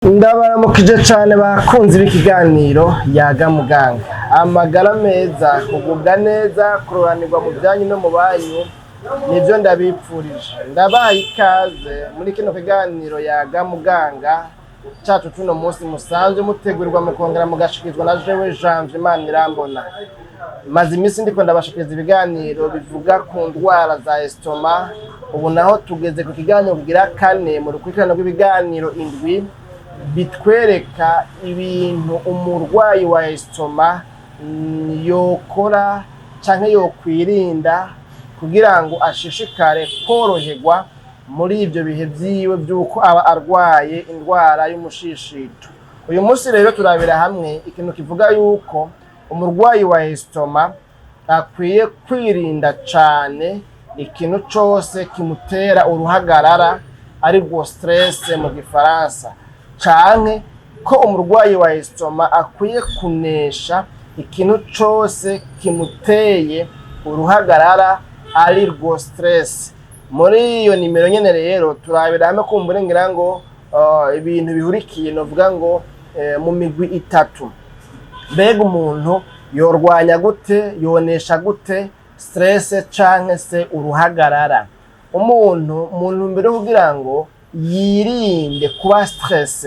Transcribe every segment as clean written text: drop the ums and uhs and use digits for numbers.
Ndabaramukije cyane bakunze ikiganiro yaga muganga amagara meza kugubwa neza kuroranirwa mu byanyu no mu banyu nibyo ndabipfurije ndabaha ikaze muri kino kiganiro yaga muganga cyacu tuno munsi musanzwe mutegurirwa mukongera mugashikizwa na jewe Janvier Manirambona maze iminsi ndiko ndabashikiriza ibiganiro bivuga ku ndwara za estoma ubu naho tugeze ku kiganiro kugira kane mu rukurikirane rw'ibiganiro indwi bitwereka ibintu umurwayi wa estoma yokora canke yokwirinda kugira ngo ashishikare koroherwa muri ibyo bihe vyiwe byuko aba arwaye indwara y'umushishito. Uyu munsi rero turabira hamwe ikintu kivuga yuko umurwayi wa estoma akwiye kwirinda cane ikintu cose kimutera uruhagarara ari rwo stress mu gifaransa, canke ko umurwayi wa estoma akwiye kunesha ikintu cose kimuteye uruhagarara ari rwo stress. Muri iyo nimero nyene rero turabira hamwe kumbure ngira ngo ibintu bihurikiye novuga ngo mu migwi itatu. Mbega umuntu yorwanya gute, yonesha gute stress canke se uruhagarara? Umuntu mbere kugira ngo yirinde kuba stress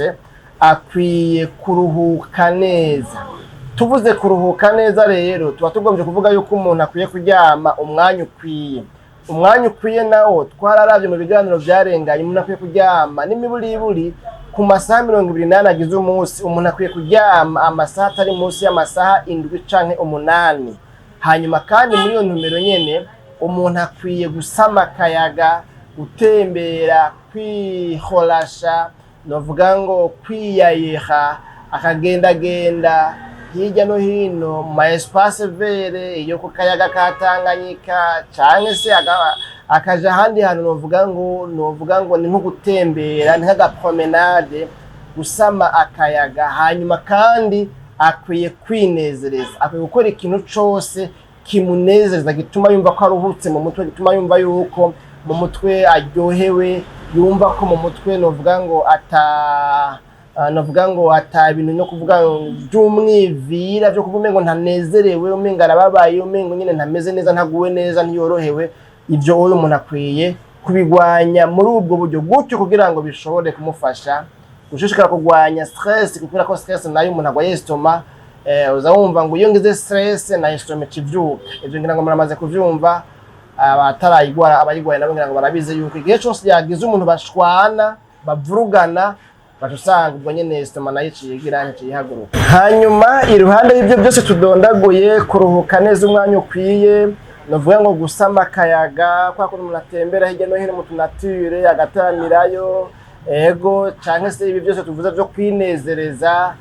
akwiye kuruhuka neza. Tuvuze kuruhuka neza rero tuba tugombye kuvuga yuko umuntu akwiye kuryama umwanya ukwiye. Umwanya ukwiye nawo twararavye mu biganiro byarenganye, umuntu akwiye kuryama n'imiburiburi ku masaha 28 agize umunsi. Umuntu akwiye kuryama amasaha atari munsi y'amasaha 7 canke 8. Hanyuma kandi muri iyo numero nyene umuntu akwiye gusama akayaga, gutembera, kwihorasha, novuga ngo kwiyayeha, akagendagenda hirya no hino mu espace vert iyo ku kayaga ka Tanganyika, canke se akaja ahandi hantu novuga ngo ni nko gutembera, ni nka promenade, gusama akayaga. Hanyuma kandi akwiye kwinezereza, akwiye gukora ikintu cose kimunezereza gituma yumva ko aruhutse mu mutwe, gituma yumva yuko mu mutwe aryohewe, yumva ko mu mutwe novuga ngo ata ibintu no kuvuga by'umwivira byo kuvuga ngo ntanezerewe, umenga arababaye, umenga nyine ntameze neza, ntaguwe neza, ntiyorohewe. Ibyo uyu umuntu akwiye kubigwanya muri ubwo buryo gutyo kugira ngo bishobore kumufasha gushishikara kugwanya stress, kuko ko stress nayo umuntu agwaye estoma uzawumva ngo iyo ngize stress na estoma kivyuka. Ibyo ngira ngo muramaze kuvyumva, abatarayigwara abayigwaye nabo ngira ngo barabize yuko igihe cyose yagize umuntu bashwana bavurugana batusanga ubwo nyene estoma nayo cigira ntiyihaguruka. Hanyuma iruhande y'ibyo byose tudondaguye, kuruhuka neza umwanya ukwiye, novuga ngo gusama akayaga, kwa ko umuntu atembera hirya no hino mu tunature agatamirayo, ego canke se ibi byose tuvuze byo kwinezereza.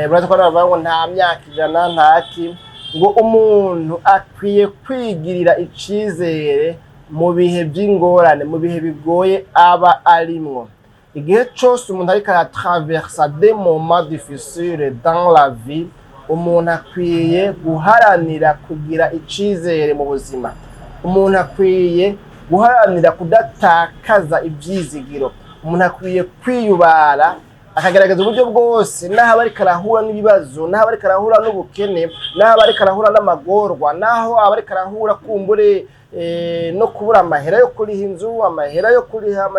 Buraza ko bavuga ngo nta myaka ijana ntaki, ngo umuntu akwiye kwigirira icizere mu bihe by'ingorane, mu bihe bigoye aba arimwo. Igihe cyose umuntu ariko aratraversa des moments difficiles dans la vie, umuntu akwiye guharanira kugira icizere mu buzima. Umuntu akwiye guharanira kudatakaza ibyizigiro. Umuntu akwiye kwiyubara akagaragaza uburyo bwose, naho ariko arahura n'ibibazo, naho ariko arahura n'ubukene, naho ariko arahura n'amagorwa, naho ariko arahura kumbure no kubura amahera yo kuriha inzu, amahera yo kuriha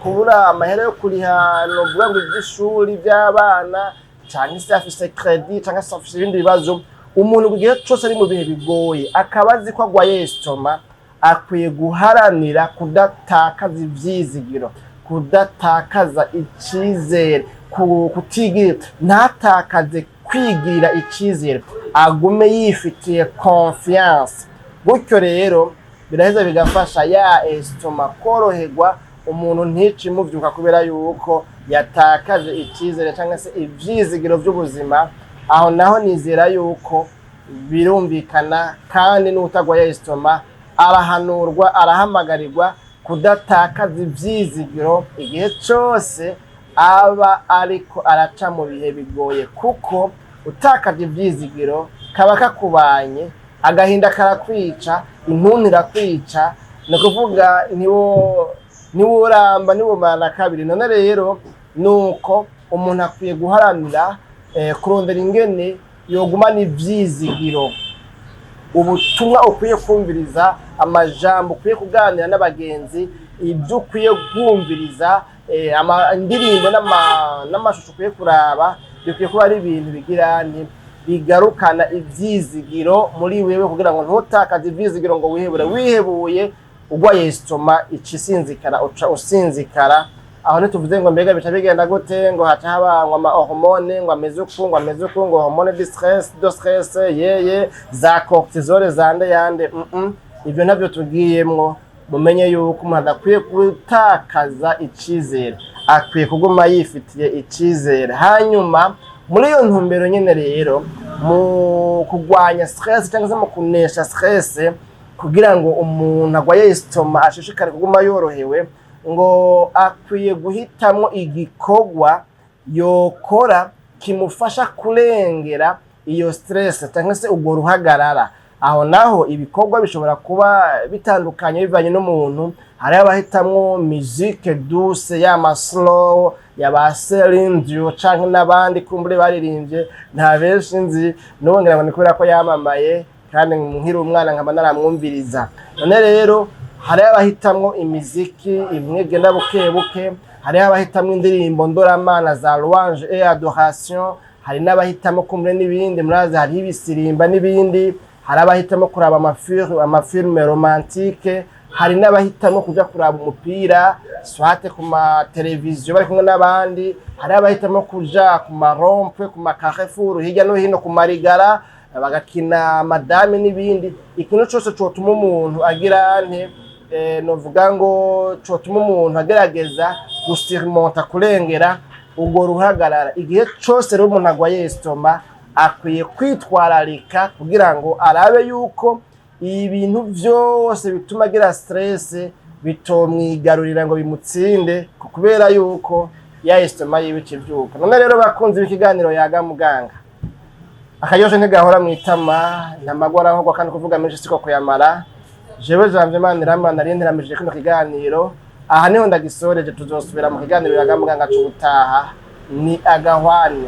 kubura amahera yo kuriha novuga ngo iby'ishuri by'abana, cyangwa se afise credit, cyangwa se afise ibindi bibazo. Umuntu ku gihe cyose ari mu bihe bigoye akaba azi ko agwaye estoma, akwiye guharanira kudatakaza ivyizigiro, kudatakaza icizere, kutigirira, ntatakaze kwigirira icizere, agume yifitiye confiance. Gutyo rero biraheza bigafasha ya estoma koroherwa, umuntu ntici muvyuka kubera yuko yatakaje icizere cyangwa se ivyizigiro by'ubuzima. Aho naho nizera yuko birumvikana, kandi n'utagwaye estoma arahanurwa, arahamagarirwa kudatakaza ivyizigiro igihe cyose aba ariko araca mu bihe bigoye, kuko utakaje ivyizigiro kaba kakubanye, agahinda karakwica, intuntu irakwica, no kuvuga niwo uramba niwo mana kabiri. None rero nuko umuntu akwiye guharanira kurondera ingene yogumana ivyizigiro, ubutumwa ukwiye kumviriza, amajambo ukwiye kuganira n'abagenzi, ibyo ukwiye kumviriza, indirimbo n'amashusho ukwiye kuraba, bikwiye kuba ari ibintu bigarukana ivyizigiro muri wewe, kugira ngo ntutakaze ivyizigiro ngo wihebuye ugwaye esitoma icinzinzikara uca usinzikara. Aho ntituvuze ngo mbega bica bigenda gute, ngo haca haba ngo ama hormone ngo ameze uku ngo hormone de stress yeye za cortisol zande yande. Ibyo nabyo tugiyemwo. Mumenye yuko umuntu adakwiye gutakaza icizere, akwiye kuguma yifitiye icizere. Hanyuma muri iyo ntumbero nyene rero mu kugwanya stress cyangwa se mu kunesha stress, kugira ngo umuntu agwaye esitoma ashishikare kuguma yorohewe, ngo akwiye guhitamwo igikorwa yokora kimufasha kurengera iyo stress cyangwa se ubwo ruhagarara. Aho naho ibikorwa bishobora kuba bitandukanye bivanye n'umuntu. Hari abahitamwo musique douce y'ama slow yaba Celine Dion canke n'abandi kumbure baririmbye nta benshi nzi, nongera ngo nikubera ko yamamaye kandi nkiri umwana nkaba naramwumviriza. None rero hari abahitamwo imiziki imwe genda buke buke, hari abahitamwo indirimbo ndoramana za louange et adoration, hari n'abahitamo kumwe n'ibindi murazi, hari ibisirimba n'ibindi, hari abahitamo kuraba amafilme romantique, hari n'abahitamo kuja kuraba umupira swate ku ma televiziyo bari kumwe n'abandi, hari abahitamo kuja ku marompe ku macarrefour hirya no hino ku marigara bagakina madame n'ibindi. Ikintu cyose cotuma umuntu agira novuga ngo cotuma umuntu agerageza gusurmonta kurengera ubwo ruhagarara. Igihe cyose rero umuntu agwaye esitoma akwiye kwitwararika kugira ngo arabe yuko ibintu byose bituma agira stress bitomwigarurira ngo bimutsinde, kubera yuko ya esitoma yiwe ivyuka. None rero bakunze ikiganiro Yaga Muganga, akayoshe ntigahora mwitama, ntamagwara ahubwo kandi kuvuga menshi siko kuyamara. Jewe Janvier Manirama narinteramije kino kiganiro, aha niho ndagisoreje. Tuzosubira mu kiganiro Yaga Muganga cy'ubutaha. Ni agahwane.